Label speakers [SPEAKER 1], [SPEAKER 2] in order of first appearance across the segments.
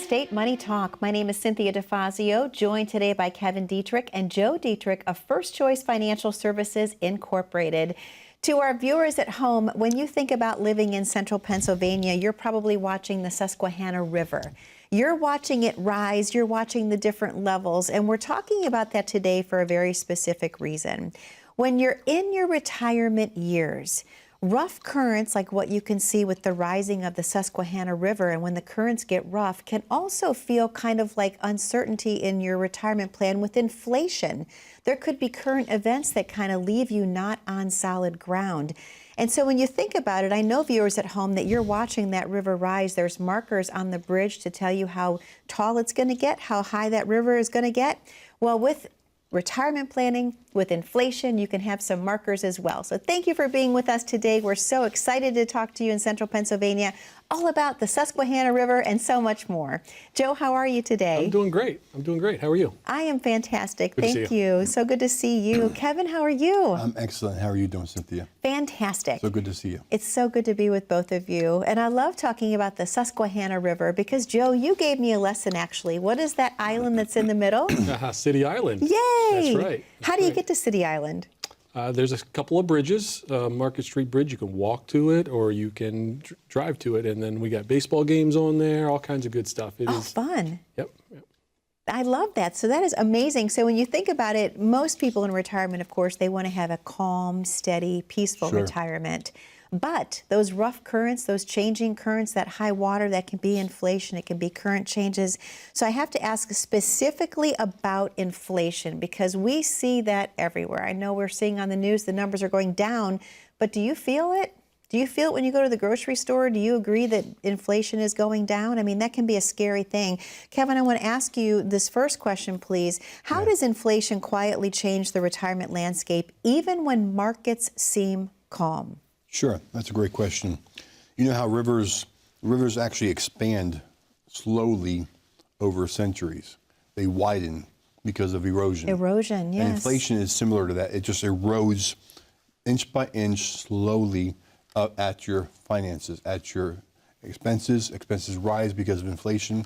[SPEAKER 1] State Money Talk. My name is Cynthia DeFazio, joined today by Kevin Dietrich and Joe Dietrich of First Choice Financial Services Incorporated. To our viewers at home, when you think about living in central Pennsylvania, you're probably watching the Susquehanna River. You're watching it rise, you're watching the different levels, and we're talking about that today for a very specific reason. When you're in your retirement years, rough currents like what you can see with the rising of the Susquehanna River, and when the currents get rough, can also feel kind of like uncertainty in your retirement plan with inflation. There could be current events that kind of leave you not on solid ground. And so when you think about it, I know viewers at home that you're watching that river rise. There's markers on the bridge to tell you how tall it's going to get, how high that river is going to get. Well, with retirement planning, with inflation, you can have some markers as well. So thank you for being with us today. We're so excited to talk to you in central Pennsylvania all about the Susquehanna River and so much more. Joe, how are you today?
[SPEAKER 2] I'm doing great. I'm doing great. How are you?
[SPEAKER 1] I am fantastic.
[SPEAKER 2] Good to
[SPEAKER 1] Thank
[SPEAKER 2] see
[SPEAKER 1] you. So good to see you. Kevin, how are you?
[SPEAKER 3] I'm excellent. How are you doing, Cynthia?
[SPEAKER 1] Fantastic.
[SPEAKER 3] So good to see you.
[SPEAKER 1] It's so good to be with both of you. And I love talking about the Susquehanna River because, Joe, you gave me a lesson, actually. What is that island that's in the middle?
[SPEAKER 2] City Island.
[SPEAKER 1] Yay!
[SPEAKER 2] That's right.
[SPEAKER 1] How do you get to City Island?
[SPEAKER 2] There's a couple of bridges. Market Street Bridge, you can walk to it or you can drive to it. And then we got baseball games on there, all kinds of good stuff. It is
[SPEAKER 1] fun.
[SPEAKER 2] Yep.
[SPEAKER 1] I love that. So that is amazing. So when you think about it, most people in retirement, of course, they want to have a calm, steady, peaceful retirement. But those rough currents, those changing currents, that high water, that can be inflation, it can be current changes. So I have to ask specifically about inflation because we see that everywhere. I know we're seeing on the news the numbers are going down, but do you feel it? Do you feel it when you go to the grocery store? Do you agree that inflation is going down? I mean, that can be a scary thing. Kevin, I want to ask you this first question, please. How does inflation quietly change the retirement landscape even when markets seem calm?
[SPEAKER 3] Sure, that's a great question. You know how rivers actually expand slowly over centuries. They widen because of erosion.
[SPEAKER 1] Erosion, yes.
[SPEAKER 3] And inflation is similar to that. It just erodes inch by inch slowly at your finances, at your expenses. Expenses rise because of inflation.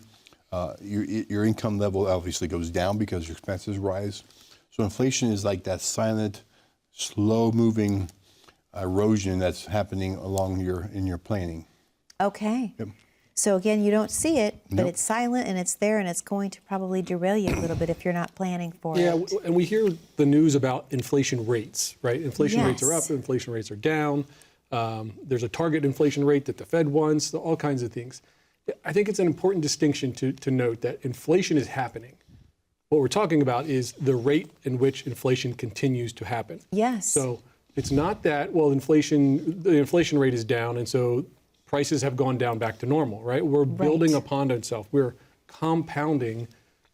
[SPEAKER 3] Your income level obviously goes down because your expenses rise. So inflation is like that silent, slow-moving erosion that's happening along in your planning.
[SPEAKER 1] Okay.
[SPEAKER 3] Yep.
[SPEAKER 1] So again, you don't see it, but
[SPEAKER 3] Nope.
[SPEAKER 1] it's silent and it's there and it's going to probably derail you a little bit if you're not planning for
[SPEAKER 2] Yeah,
[SPEAKER 1] it.
[SPEAKER 2] and we hear the news about inflation rates, right? Inflation rates are up,
[SPEAKER 1] Yes.
[SPEAKER 2] inflation rates are down. There's a target inflation rate that the Fed wants, all kinds of things. I think it's an important distinction to note that inflation is happening. What we're talking about is the rate in which inflation continues to happen.
[SPEAKER 1] Yes.
[SPEAKER 2] So it's not that, well, the inflation rate is down, and so prices have gone down back to normal, right? We're building upon itself. We're compounding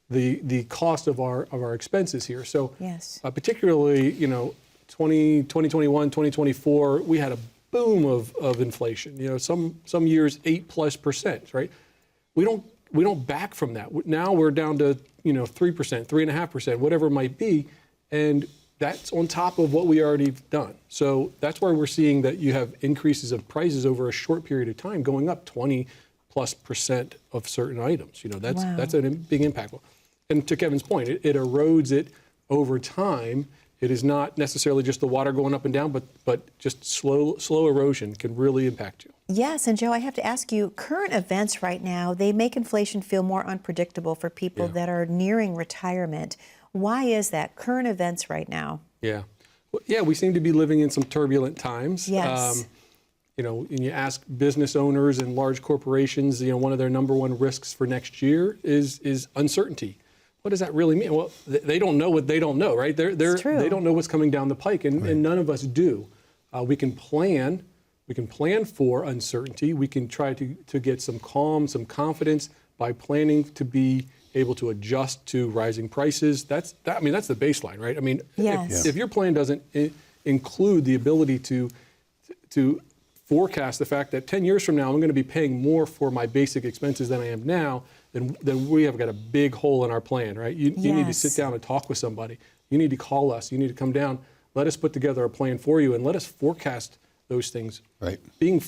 [SPEAKER 2] the cost of our expenses here. So
[SPEAKER 1] yes.
[SPEAKER 2] Particularly, 2021, 2024, we had a boom of inflation. Some years 8+%, right? We don't back from that. Now we're down to 3%, 3.5%, whatever it might be, and that's on top of what we already done. So that's why we're seeing that you have increases of prices over a short period of time, going up 20+% of certain items. That's a big impact. And to Kevin's point, it erodes it over time. It is not necessarily just the water going up and down, but just slow erosion can really impact you.
[SPEAKER 1] Yes, and Joe, I have to ask you, current events right now, they make inflation feel more unpredictable for people that are nearing retirement. Why is that? Current events right now.
[SPEAKER 2] Yeah. Well, yeah, we seem to be living in some turbulent times.
[SPEAKER 1] Yes.
[SPEAKER 2] And you ask business owners and large corporations, one of their number one risks for next year is uncertainty. What does that really mean? Well, they don't know what they don't know, right?
[SPEAKER 1] It's true.
[SPEAKER 2] They don't know what's coming down the pike, and none of us do. We can plan for uncertainty. We can try to get some calm, some confidence by planning to be able to adjust to rising prices. That's the baseline, right? I mean,
[SPEAKER 1] yes.
[SPEAKER 2] if your plan doesn't include the ability to forecast the fact that 10 years from now, I'm going to be paying more for my basic expenses than I am now, then we have got a big hole in our plan, right? You need to sit down and talk with somebody. You need to call us. You need to come down. Let us put together a plan for you and let us forecast those things.
[SPEAKER 3] Right.
[SPEAKER 2] Being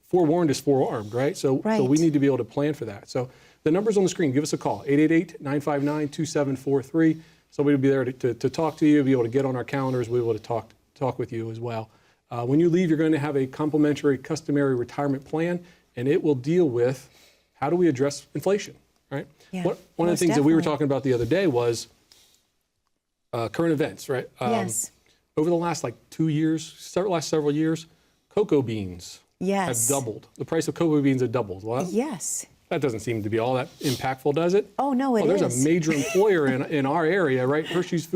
[SPEAKER 2] forewarned is forearmed, right? So we need to be able to plan for that. So the number's on the screen. Give us a call, 888-959-2743. Somebody will be there to talk to you, be able to get on our calendars, we'll be able to talk with you as well. When you leave, you're going to have a complimentary customary retirement plan, and it will deal with how do we address inflation, right?
[SPEAKER 1] Yeah,
[SPEAKER 2] One of the things that we were talking about the other day was current events, right?
[SPEAKER 1] Yes.
[SPEAKER 2] Over the last last several years, cocoa beans have
[SPEAKER 1] Yes.
[SPEAKER 2] doubled. The price of cocoa beans have doubled. Well,
[SPEAKER 1] Yes.
[SPEAKER 2] that doesn't seem to be all that impactful, does it?
[SPEAKER 1] Oh, no, it
[SPEAKER 2] There's
[SPEAKER 1] is.
[SPEAKER 2] a major employer in our area, right? Hershey's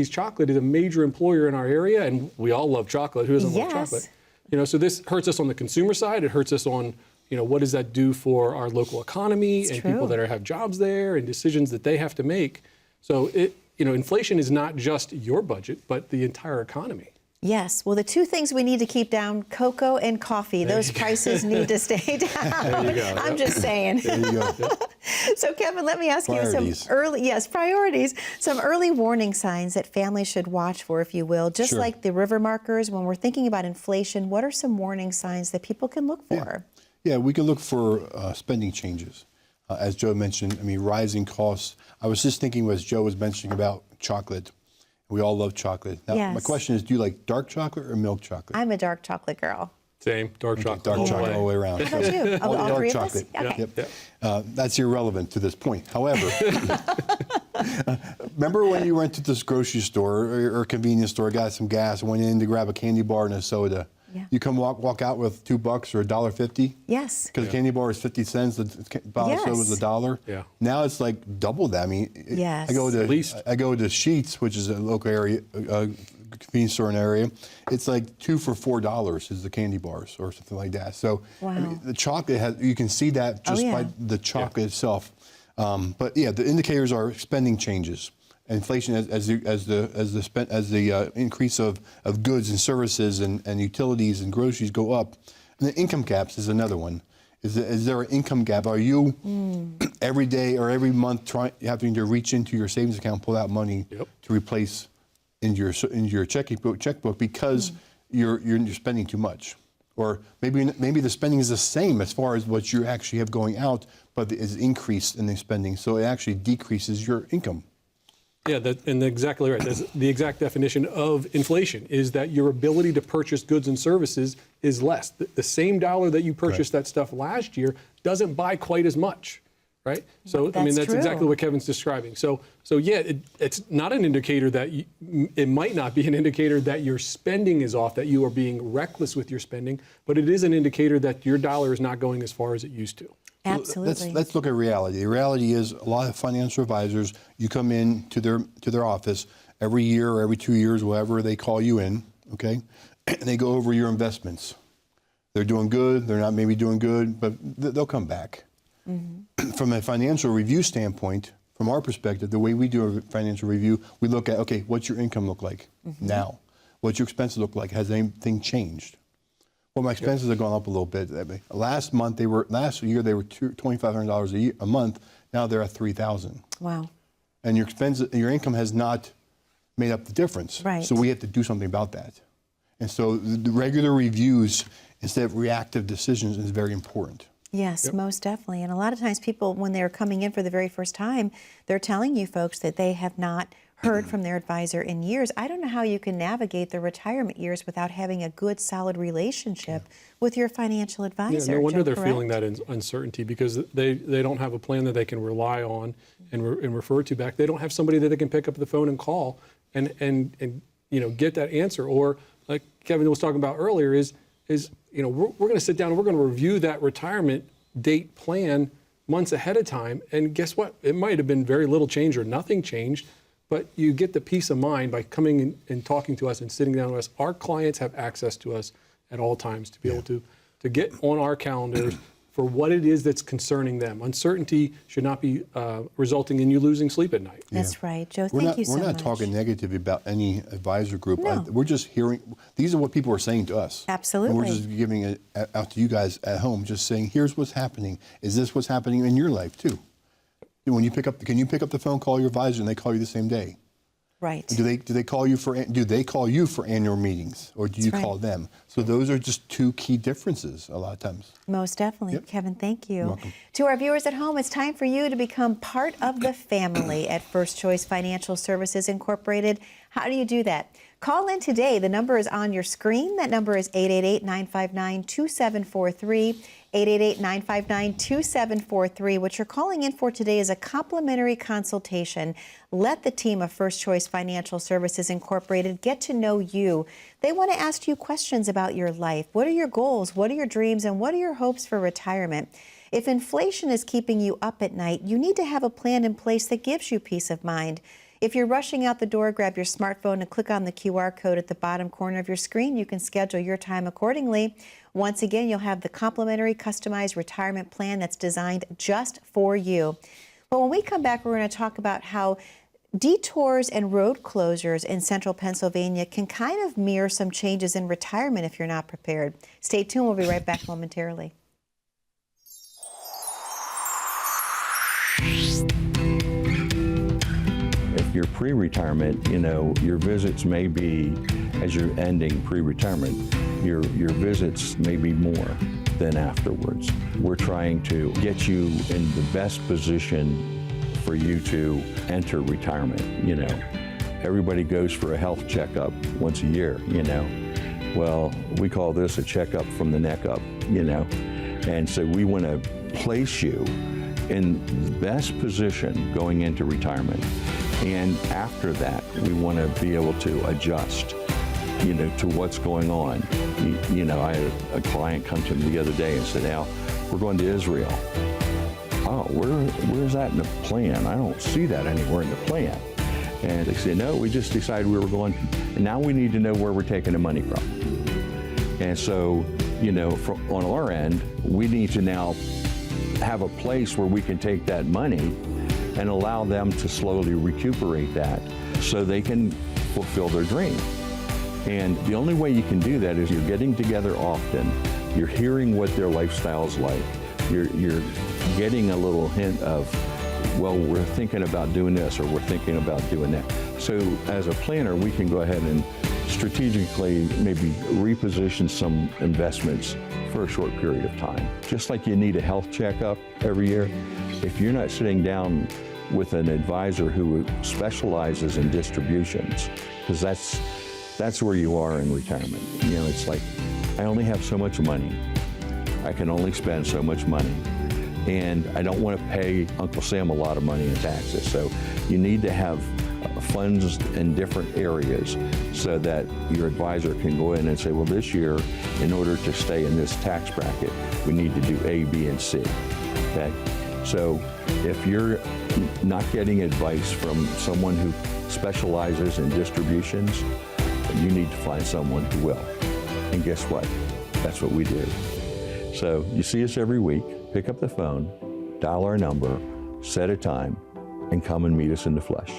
[SPEAKER 2] Chocolate is a major employer in our area, and we all love chocolate. Who doesn't love
[SPEAKER 1] Yes.
[SPEAKER 2] chocolate? So this hurts us on the consumer side. It hurts us on, what does that do for our local economy and people that have jobs there and decisions that they have to make. So inflation is not just your budget, but the entire economy.
[SPEAKER 1] Yes. Well, the two things we need to keep down, cocoa and coffee, those prices need to stay down.
[SPEAKER 2] There you go.
[SPEAKER 1] I'm just saying.
[SPEAKER 3] There you go.
[SPEAKER 1] So, Kevin, let me ask
[SPEAKER 3] Priorities.
[SPEAKER 1] you some early warning signs that families should watch for, if you will. Just
[SPEAKER 3] Sure.
[SPEAKER 1] like the river markers, when we're thinking about inflation, what are some warning signs that people can look for?
[SPEAKER 3] Yeah, we can look for spending changes. As Joe mentioned, rising costs. I was just thinking as Joe was mentioning about chocolate. We all love chocolate. Now,
[SPEAKER 1] Yes.
[SPEAKER 3] my question is, do you like dark chocolate or milk chocolate?
[SPEAKER 1] I'm a dark chocolate girl.
[SPEAKER 2] Same, dark chocolate.
[SPEAKER 3] Dark
[SPEAKER 2] all the
[SPEAKER 3] chocolate
[SPEAKER 2] way.
[SPEAKER 3] all the way around.
[SPEAKER 1] How about you? All
[SPEAKER 3] Dark
[SPEAKER 1] three of us?
[SPEAKER 3] chocolate.
[SPEAKER 1] Okay.
[SPEAKER 3] Yep. That's irrelevant to this point. However, remember when you went to this grocery store or convenience store, got some gas, went in to grab a candy bar and a soda.
[SPEAKER 1] Yeah.
[SPEAKER 3] You come walk out with $2 or $1.50?
[SPEAKER 1] Yes.
[SPEAKER 3] Because the candy bar is 50 cents, the bottle of soda was
[SPEAKER 1] Yes.
[SPEAKER 3] $1.
[SPEAKER 2] Yeah.
[SPEAKER 3] Now it's like double that.
[SPEAKER 1] Yes.
[SPEAKER 3] I go to
[SPEAKER 2] At least.
[SPEAKER 3] I go to Sheetz, which is a local area convenience store in the area. It's like 2 for $4 is the candy bars or something like that. So
[SPEAKER 1] Wow.
[SPEAKER 3] the chocolate you can see that just by the chocolate itself. But yeah, the indicators are spending changes. Inflation as the increase of goods and services and utilities and groceries go up. And the income gaps is another one. Is there an income gap? Are you every day or every month having to reach into your savings account, pull out money to replace in your checkbook because you're spending too much? Or maybe the spending is the same as far as what you actually have going out, but is increased in the spending, so it actually decreases your income.
[SPEAKER 2] Yeah, exactly right. That's the exact definition of inflation, is that your ability to purchase goods and services is less. The same dollar that you purchased that stuff last year doesn't buy quite as much, right? So that's
[SPEAKER 1] true.
[SPEAKER 2] exactly what Kevin's describing. So yeah, it's not an indicator that it might not be an indicator that your spending is off, that you are being reckless with your spending, but it is an indicator that your dollar is not going as far as it used to.
[SPEAKER 1] Absolutely.
[SPEAKER 3] Let's look at reality. The reality is a lot of financial advisors, you come in to their office every year or every 2 years, whatever they call you in, okay? And they go over your investments. They're doing good, they're not maybe doing good, but they'll come back. From a financial review standpoint, from our perspective, the way we do a financial review, we look at, okay, what's your income look like now? What's your expenses look like? Has anything changed? Well, my expenses have gone up a little bit. Last year they were $2,500 a month. Now they're at $3,000.
[SPEAKER 1] Wow.
[SPEAKER 3] And your income has not made up the difference.
[SPEAKER 1] Right.
[SPEAKER 3] So we have to do something about that. And so the regular reviews instead of reactive decisions is very important.
[SPEAKER 1] Yes, most definitely. And a lot of times people, when they're coming in for the very first time, they're telling you folks that they have not heard from their advisor in years. I don't know how you can navigate the retirement years without having a good, solid relationship with your financial advisor.
[SPEAKER 2] Yeah, no wonder
[SPEAKER 1] Joe,
[SPEAKER 2] they're
[SPEAKER 1] correct?
[SPEAKER 2] feeling that uncertainty, because they don't have a plan that they can rely on and refer to back. They don't have somebody that they can pick up the phone and call and get that answer. Or like Kevin was talking about earlier, is we're going to sit down and we're going to review that retirement date plan months ahead of time. And guess what? It might have been very little change or nothing changed. But you get the peace of mind by coming in and talking to us and sitting down with us. Our clients have access to us at all times to be able to get on our calendars for what it is that's concerning them. Uncertainty should not be resulting in you losing sleep at night.
[SPEAKER 1] That's right. Joe, thank you so much.
[SPEAKER 3] We're not talking negatively about any advisor group.
[SPEAKER 1] No.
[SPEAKER 3] We're just hearing, these are what people are saying to us.
[SPEAKER 1] Absolutely.
[SPEAKER 3] And we're just giving it out to you guys at home, just saying, here's what's happening. Is this what's happening in your life too? When you can you pick up the phone, call your advisor, and they call you the same day?
[SPEAKER 1] Right.
[SPEAKER 3] Do they call you for annual meetings, or do you call them? So those are just two key differences a lot of times.
[SPEAKER 1] Most definitely.
[SPEAKER 3] Yep.
[SPEAKER 1] Kevin, thank you.
[SPEAKER 3] You're welcome.
[SPEAKER 1] To our viewers at home, it's time for you to become part of the family at First Choice Financial Services Incorporated. How do you do that? Call in today. The number is on your screen. That number is 888-959-2743. 888-959-2743. What you're calling in for today is a complimentary consultation. Let the team of First Choice Financial Services Incorporated get to know you. They want to ask you questions about your life. What are your goals? What are your dreams? And what are your hopes for retirement? If inflation is keeping you up at night, you need to have a plan in place that gives you peace of mind. If you're rushing out the door, grab your smartphone and click on the QR code at the bottom corner of your screen. You can schedule your time accordingly. Once again, you'll have the complimentary customized retirement plan that's designed just for you. But when we come back, we're going to talk about how detours and road closures in central Pennsylvania can kind of mirror some changes in retirement if you're not prepared. Stay tuned. We'll be right back momentarily.
[SPEAKER 4] If you're pre-retirement, your visits may be, as you're ending pre-retirement, your visits may be more than afterwards. We're trying to get you in the best position for you to enter retirement. Everybody goes for a health checkup once a year, Well, we call this a checkup from the neck up, And so we want to place you in the best position going into retirement. And after that, we want to be able to adjust, to what's going on. I had a client come to me the other day and said, Al, we're going to Israel. Oh, where's that in the plan? I don't see that anywhere in the plan. And they said, no, we just decided we were going, and now we need to know where we're taking the money from. And so, on our end, we need to now have a place where we can take that money and allow them to slowly recuperate that so they can fulfill their dream. And the only way you can do that is you're getting together often, you're hearing what their lifestyle's like, you're getting a little hint of, well, we're thinking about doing this or we're thinking about doing that. So as a planner, we can go ahead and strategically maybe reposition some investments for a short period of time. Just like you need a health checkup every year, if you're not sitting down with an advisor who specializes in distributions, because that's where you are in retirement. It's like, I only have so much money. I can only spend so much money. And I don't want to pay Uncle Sam a lot of money in taxes. So you need to have funds in different areas so that your advisor can go in and say, well, this year, in order to stay in this tax bracket, we need to do A, B, and C, okay? So if you're not getting advice from someone who specializes in distributions, you need to find someone who will. And guess what? That's what we do. So you see us every week, pick up the phone, dial our number, set a time, and come and meet us in the flesh.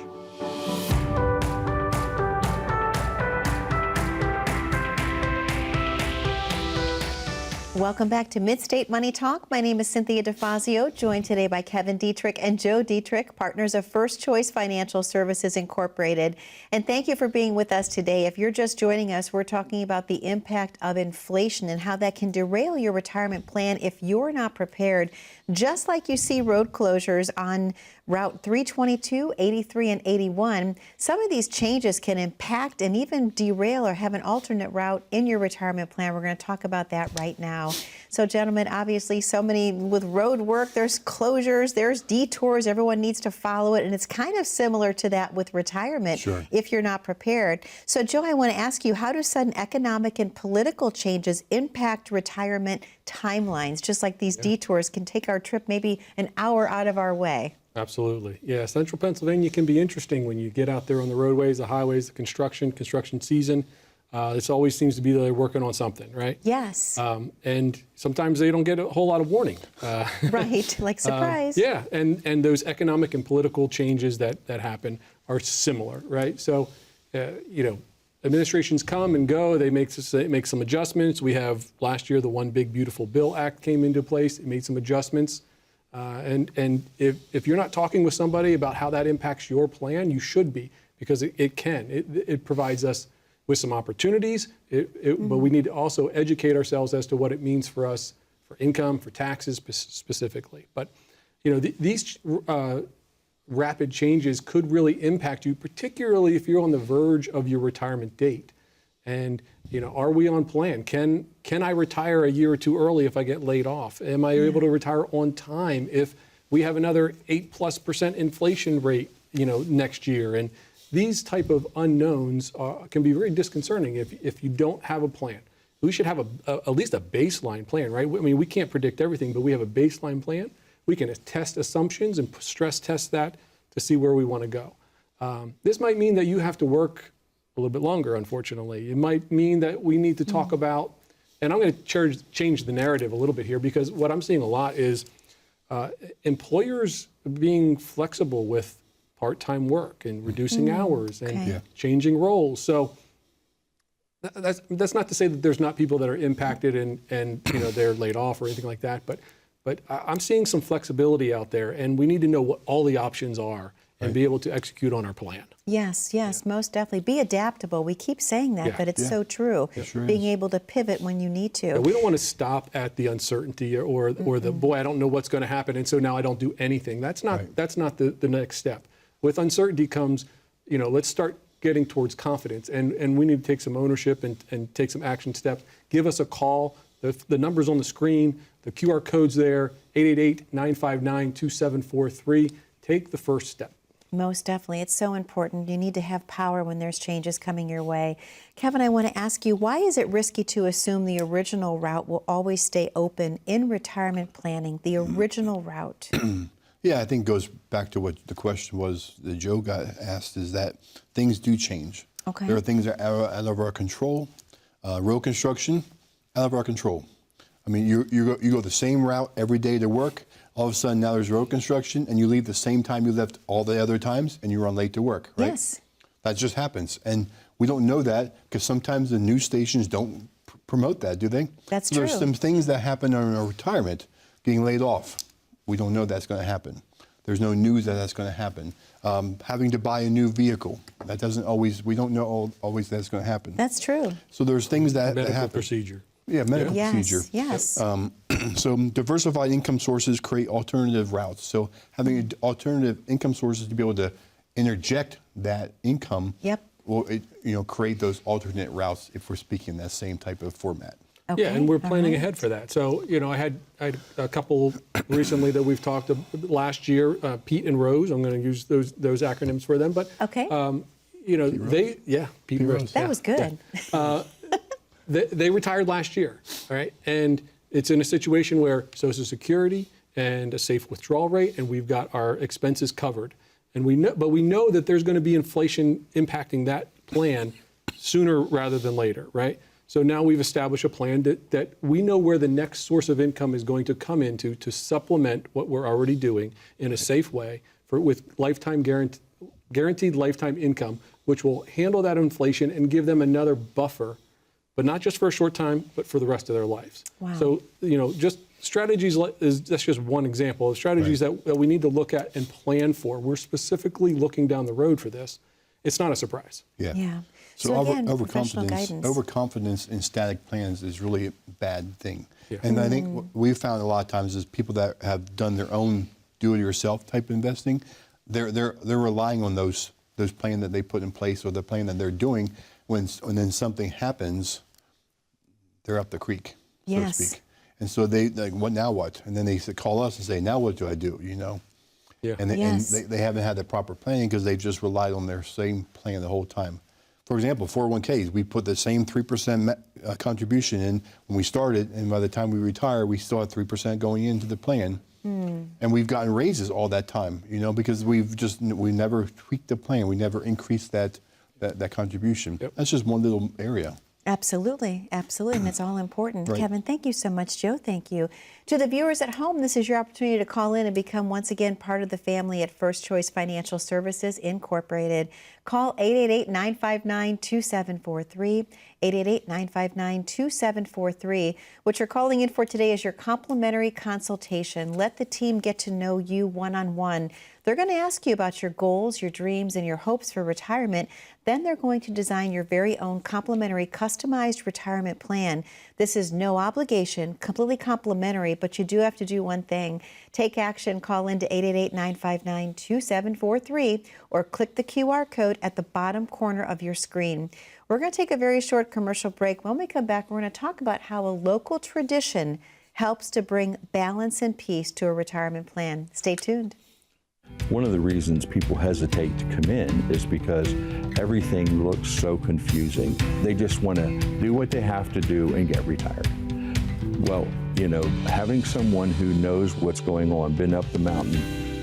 [SPEAKER 1] Welcome back to Mid-State Money Talk. My name is Cynthia DeFazio, joined today by Kevin Dietrich and Joe Dietrich, partners of First Choice Financial Services Incorporated. And thank you for being with us today. If you're just joining us, we're talking about the impact of inflation and how that can derail your retirement plan if you're not prepared. Just like you see road closures on Route 322, 83, and 81, some of these changes can impact and even derail or have an alternate route in your retirement plan. We're going to talk about that right now. So, gentlemen, obviously, so many with road work, there's closures, there's detours, everyone needs to follow it, and it's kind of similar to that with retirement if you're not prepared. So, Joe, I want to ask you, how do sudden economic and political changes impact retirement timelines, just like these detours can take our trip maybe an hour out of our way?
[SPEAKER 2] Absolutely. Yeah, central Pennsylvania can be interesting when you get out there on the roadways, the highways, the construction season. It always seems to be that they're working on something, right?
[SPEAKER 1] Yes.
[SPEAKER 2] And sometimes they don't get a whole lot of warning.
[SPEAKER 1] Right, like surprise.
[SPEAKER 2] Yeah, and those economic and political changes that happen are similar, right? So, administrations come and go. They make some adjustments. We have last year the One Big Beautiful Bill Act came into place. It made some adjustments. And if you're not talking with somebody about how that impacts your plan, you should be, because it can. It provides us with some opportunities, but we need to also educate ourselves as to what it means for us, for income, for taxes specifically. But these rapid changes could really impact you, particularly if you're on the verge of your retirement date. And are we on plan? Can I retire a year or two early if I get laid off? Am I able to retire on time if we have another 8+% inflation rate, next year? And these type of unknowns can be very disconcerting if you don't have a plan. We should have at least a baseline plan, right? I mean, we can't predict everything, but we have a baseline plan. We can test assumptions and stress test that to see where we want to go. This might mean that you have to work a little bit longer, unfortunately. It might mean that we need to talk about, and I'm going to change the narrative a little bit here, because what I'm seeing a lot is employers being flexible with part-time work and reducing hours and changing roles. So that's not to say that there's not people that are impacted and they're laid off or anything like that, but I'm seeing some flexibility out there, and we need to know what all the options are and be able to execute on our plan.
[SPEAKER 1] Yes, most definitely. Be adaptable. We keep saying that, but it's so true.
[SPEAKER 3] It sure
[SPEAKER 1] Being
[SPEAKER 3] is.
[SPEAKER 1] able to pivot when you need to.
[SPEAKER 2] We don't want to stop at the uncertainty or the, boy, I don't know what's going to happen, and so now I don't do anything. That's not the next step. With uncertainty comes, let's start getting towards confidence, and we need to take some ownership and take some action steps. Give us a call. The number's on the screen. The QR code's there, 888-959-2743. Take the first step.
[SPEAKER 1] Most definitely. It's so important. You need to have power when there's changes coming your way. Kevin, I want to ask you, why is it risky to assume the original route will always stay open in retirement planning, the original route?
[SPEAKER 3] Yeah, I think it goes back to what the question was that Joe got asked, is that things do change.
[SPEAKER 1] Okay.
[SPEAKER 3] There are things that are out of our control. Road construction, out of our control. I mean, you go the same route every day to work. All of a sudden now there's road construction, and you leave the same time you left all the other times, and you run late to work, right?
[SPEAKER 1] Yes.
[SPEAKER 3] That just happens. And we don't know that because sometimes the news stations don't promote that, do they?
[SPEAKER 1] That's
[SPEAKER 3] so
[SPEAKER 1] true.
[SPEAKER 3] There's some things that happen in our retirement, getting laid off. We don't know that's going to happen. There's no news that that's going to happen. Having to buy a new vehicle, that doesn't always, we don't know always that's going to happen.
[SPEAKER 1] That's true.
[SPEAKER 3] So there's things that
[SPEAKER 2] Medical
[SPEAKER 3] happen.
[SPEAKER 2] procedure.
[SPEAKER 3] Yeah, medical procedure.
[SPEAKER 1] Yes.
[SPEAKER 3] So diversified income sources create alternative routes. So having alternative income sources to be able to interject that income will create those alternate routes if we're speaking that same type of format.
[SPEAKER 1] Okay.
[SPEAKER 2] Yeah, and we're planning ahead for that. So, I had a couple recently that we've talked last year, Pete and Rose. I'm going to use those acronyms for them. But,
[SPEAKER 1] Okay.
[SPEAKER 2] Pete and Rose.
[SPEAKER 1] That was good.
[SPEAKER 2] They retired last year, all right? And it's in a situation where Social Security and a safe withdrawal rate, and we've got our expenses covered. And we know that there's going to be inflation impacting that plan sooner rather than later, right? So now we've established a plan that we know where the next source of income is going to come into to supplement what we're already doing in a safe way with lifetime guaranteed lifetime income, which will handle that inflation and give them another buffer, but not just for a short time, but for the rest of their lives.
[SPEAKER 1] Wow.
[SPEAKER 2] So, just strategies, that's just one example of strategies that we need to look at and plan for. We're specifically looking down the road for this. It's not a surprise.
[SPEAKER 1] Yeah.
[SPEAKER 3] So
[SPEAKER 1] again, professional guidance.
[SPEAKER 3] overconfidence in static plans is really a bad thing.
[SPEAKER 2] Yeah.
[SPEAKER 3] And I think what we've found a lot of times is people that have done their own do-it-yourself type investing, they're relying on those plans that they put in place or the plan that they're doing. When then something happens, they're up the creek, so to speak. And so they like, what now? What? And then they call us and say, now what do I do?
[SPEAKER 2] Yeah.
[SPEAKER 3] And they haven't had the proper planning because they've just relied on their same plan the whole time. For example, 401ks, we put the same 3% contribution in when we started, and by the time we retire, we still had 3% going into the plan. And we've gotten raises all that time, because we never tweaked the plan. We never increased that contribution.
[SPEAKER 2] Yep.
[SPEAKER 3] That's just one little area.
[SPEAKER 1] Absolutely, and it's all important.
[SPEAKER 3] Right.
[SPEAKER 1] Kevin, thank you so much. Joe, thank you. To the viewers at home, this is your opportunity to call in and become once again part of the family at First Choice Financial Services Incorporated. Call 888-959-2743, 888-959-2743. What you're calling in for today is your complimentary consultation. Let the team get to know you one-on-one. They're going to ask you about your goals, your dreams, and your hopes for retirement. Then they're going to design your very own complimentary customized retirement plan. This is no obligation, completely complimentary, but you do have to do one thing. Take action, call into 888-959-2743 or click the QR code at the bottom corner of your screen. We're going to take a very short commercial break. When we come back, we're going to talk about how a local tradition helps to bring balance and peace to a retirement plan. Stay tuned.
[SPEAKER 4] One of the reasons people hesitate to come in is because everything looks so confusing. They just want to do what they have to do and get retired. Well, having someone who knows what's going on, been up the mountain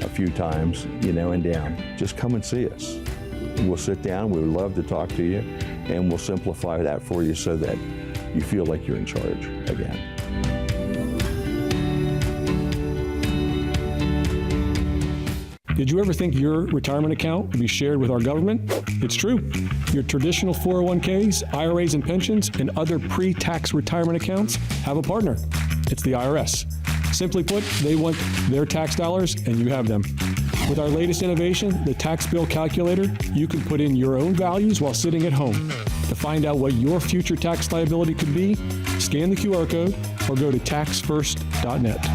[SPEAKER 4] a few times, and down, just come and see us. We'll sit down, we would love to talk to you, and we'll simplify that for you so that you feel like you're in charge again.
[SPEAKER 5] Did you ever think your retirement account would be shared with our government? It's true. Your traditional 401ks, IRAs, and pensions, and other pre-tax retirement accounts have a partner. It's the IRS. Simply put, they want their tax dollars, and you have them. With our latest innovation, the tax bill calculator, you can put in your own values while sitting at home. To find out what your future tax liability could be, scan the QR code or go to taxfirst.net.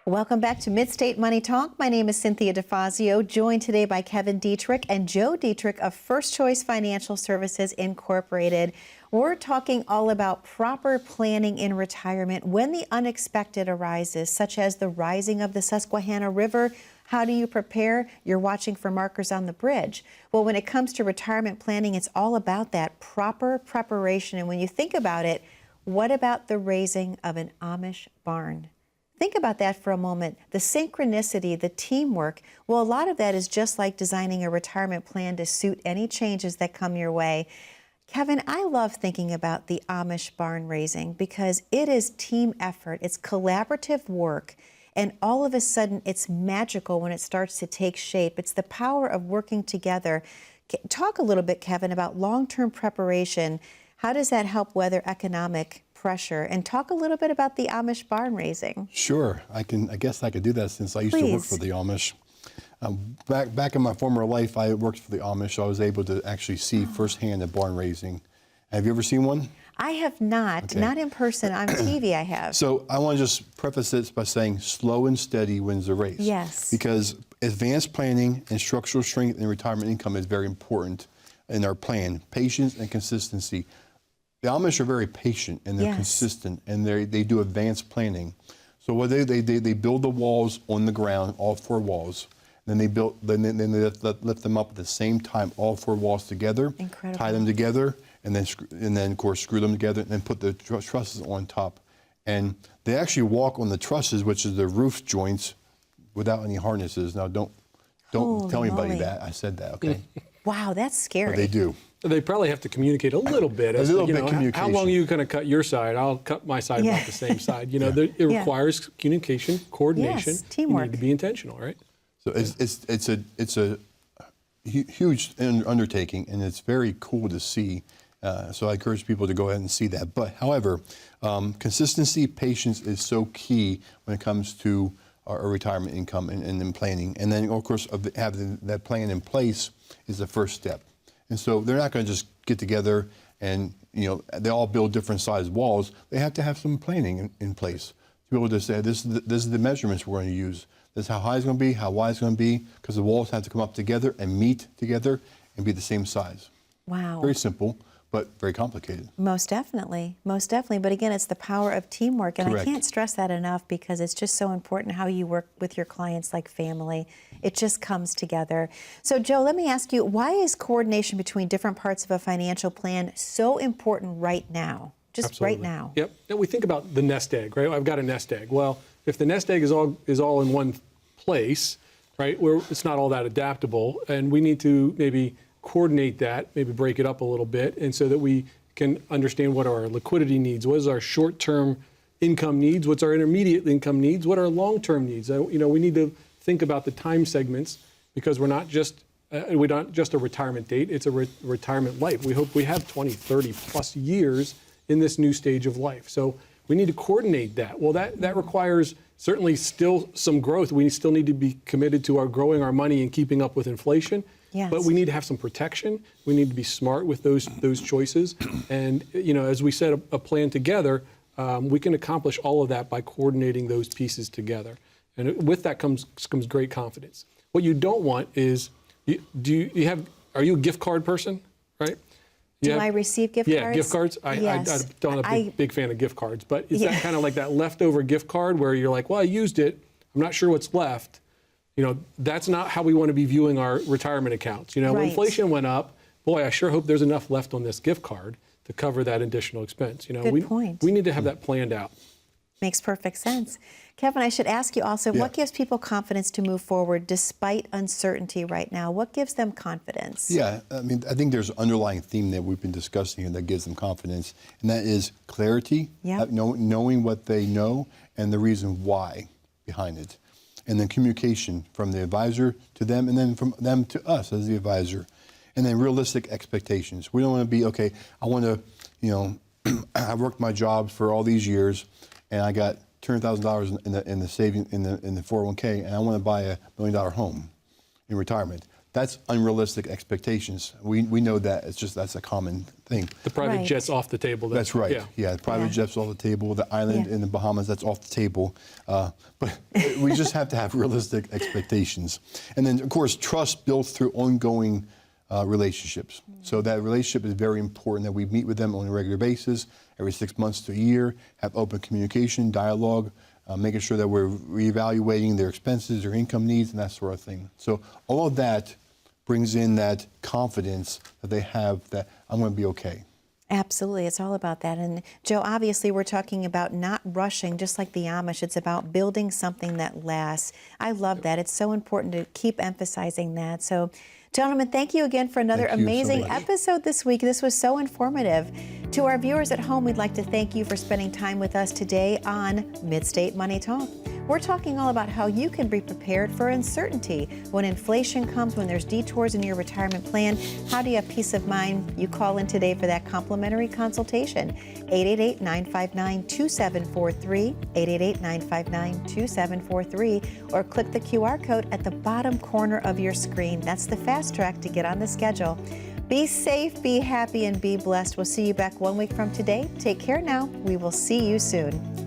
[SPEAKER 1] Welcome back to Mid-State Money Talk. My name is Cynthia DeFazio, joined today by Kevin Dietrich and Joe Dietrich of First Choice Financial Services Incorporated. We're talking all about proper planning in retirement when the unexpected arises, such as the rising of the Susquehanna River. How do you prepare? You're watching for markers on the bridge. Well, when it comes to retirement planning, it's all about that proper preparation. And when you think about it, what about the raising of an Amish barn? Think about that for a moment. The synchronicity, the teamwork, well, a lot of that is just like designing a retirement plan to suit any changes that come your way. Kevin, I love thinking about the Amish barn raising because it is team effort, it's collaborative work, and all of a sudden it's magical when it starts to take shape. It's the power of working together. Talk a little bit, Kevin, about long-term preparation. How does that help weather economic pressure? And talk a little bit about the Amish barn raising.
[SPEAKER 3] Sure, I guess I could do that since I used to work for the Amish. Back in my former life, I worked for the Amish, so I was able to actually see firsthand the barn raising. Have you ever seen one?
[SPEAKER 1] I have not,
[SPEAKER 3] Okay.
[SPEAKER 1] not in person. On TV I have.
[SPEAKER 3] So I want to just preface this by saying slow and steady wins the race.
[SPEAKER 1] Yes.
[SPEAKER 3] Because advanced planning and structural strength in retirement income is very important in our plan. Patience and consistency. The Amish are very patient and they're consistent, and they do advanced planning. So what they build the walls on the ground, all four walls. Then they lift them up at the same time, all four walls together.
[SPEAKER 1] Incredible.
[SPEAKER 3] Tie them together, and then of course screw them together, and then put the trusses on top. And they actually walk on the trusses, which is the roof joints, without any harnesses. Now don't
[SPEAKER 1] Holy
[SPEAKER 3] tell anybody
[SPEAKER 1] moly.
[SPEAKER 3] that I said that. Okay.
[SPEAKER 1] Wow, that's scary.
[SPEAKER 3] But they do.
[SPEAKER 2] They probably have to communicate a little bit.
[SPEAKER 3] A little bit
[SPEAKER 2] How
[SPEAKER 3] communication.
[SPEAKER 2] long are you going to cut your side? I'll cut my side about the same side. It requires communication, coordination.
[SPEAKER 1] Yes, teamwork.
[SPEAKER 2] You need to be intentional, right?
[SPEAKER 3] So it's a huge undertaking, and it's very cool to see. So I encourage people to go ahead and see that. But however, consistency, patience is so key when it comes to our retirement income and in planning. And then, of course, having that plan in place is the first step. And so they're not going to just get together and they all build different size walls. They have to have some planning in place to be able to say this is the measurements we're going to use. This is how high it's going to be, how wide it's going to be, because the walls have to come up together and meet together and be the same size.
[SPEAKER 1] Wow.
[SPEAKER 3] Very simple, but very complicated.
[SPEAKER 1] Most definitely. Most definitely. But again, it's the power of teamwork. And
[SPEAKER 3] Correct.
[SPEAKER 1] I can't stress that enough because it's just so important how you work with your clients like family. It just comes together. So, Joe, let me ask you, why is coordination between different parts of a financial plan so important right now? Just
[SPEAKER 2] Absolutely.
[SPEAKER 1] right now.
[SPEAKER 2] Yep. Now we think about the nest egg, right? I've got a nest egg. Well, if the nest egg is all in one place, right, where it's not all that adaptable, and we need to maybe coordinate that, maybe break it up a little bit, and so that we can understand what are our liquidity needs, what is our short-term income needs, what's our intermediate income needs, what are our long-term needs. We need to think about the time segments because we're not just a retirement date, it's a retirement life. We hope we have 20, 30 plus years in this new stage of life. So We need to coordinate that. Well, that requires certainly still some growth. We still need to be committed to growing our money and keeping up with inflation.
[SPEAKER 1] Yes.
[SPEAKER 2] But we need to have some protection. We need to be smart with those choices. And as we set a plan together, we can accomplish all of that by coordinating those pieces together. And with that comes great confidence. What you don't want is, are you a gift card person, right?
[SPEAKER 1] Do I receive gift cards?
[SPEAKER 2] Yeah, gift cards.
[SPEAKER 1] Yes.
[SPEAKER 2] I'm not a big fan of gift cards, but is that kind of like that leftover gift card where you're like, well, I used it, I'm not sure what's left. That's not how we want to be viewing our retirement accounts. When
[SPEAKER 1] Right.
[SPEAKER 2] inflation went up, boy, I sure hope there's enough left on this gift card to cover that additional expense.
[SPEAKER 1] Good point.
[SPEAKER 2] We need to have that planned out.
[SPEAKER 1] Makes perfect sense. Kevin, I should ask you also, what gives people confidence to move forward despite uncertainty right now? What gives them confidence?
[SPEAKER 3] Yeah, I think there's an underlying theme that we've been discussing here that gives them confidence, and that is clarity, knowing what they know and the reason why behind it. And then communication from the advisor to them, and then from them to us as the advisor. And then realistic expectations. We don't want to be, okay, I want to, I worked my job for all these years, and I got $200,000 in the saving in the 401k, and I want to buy $1 million home in retirement. That's unrealistic expectations. We know that. That's a common thing.
[SPEAKER 2] The private jet's off the table.
[SPEAKER 3] That's right. Yeah, the private jet's off the table. The island in the Bahamas, that's off the table. But we just have to have realistic expectations. And then, of course, trust built through ongoing relationships. So that relationship is very important, that we meet with them on a regular basis, every 6 months to a year, have open communication, dialogue, making sure that we're reevaluating their expenses, their income needs, and that sort of thing. So all of that brings in that confidence that they have that I'm going to be okay.
[SPEAKER 1] Absolutely. It's all about that. And Joe, obviously we're talking about not rushing, just like the Amish. It's about building something that lasts. I love that. It's so important to keep emphasizing that. So, gentlemen, thank you again for another amazing episode this week. This was so informative. To our viewers at home, we'd like to thank you for spending time with us today on Mid-State Money Talk. We're talking all about how you can be prepared for uncertainty. When inflation comes, when there's detours in your retirement plan, how do you have peace of mind? You call in today for that complimentary consultation. 888-959-2743, 888-959-2743, or click the QR code at the bottom corner of your screen. That's the fast track to get on the schedule. Be safe, be happy, and be blessed. We'll see you back 1 week from today. Take care now. We will see you soon.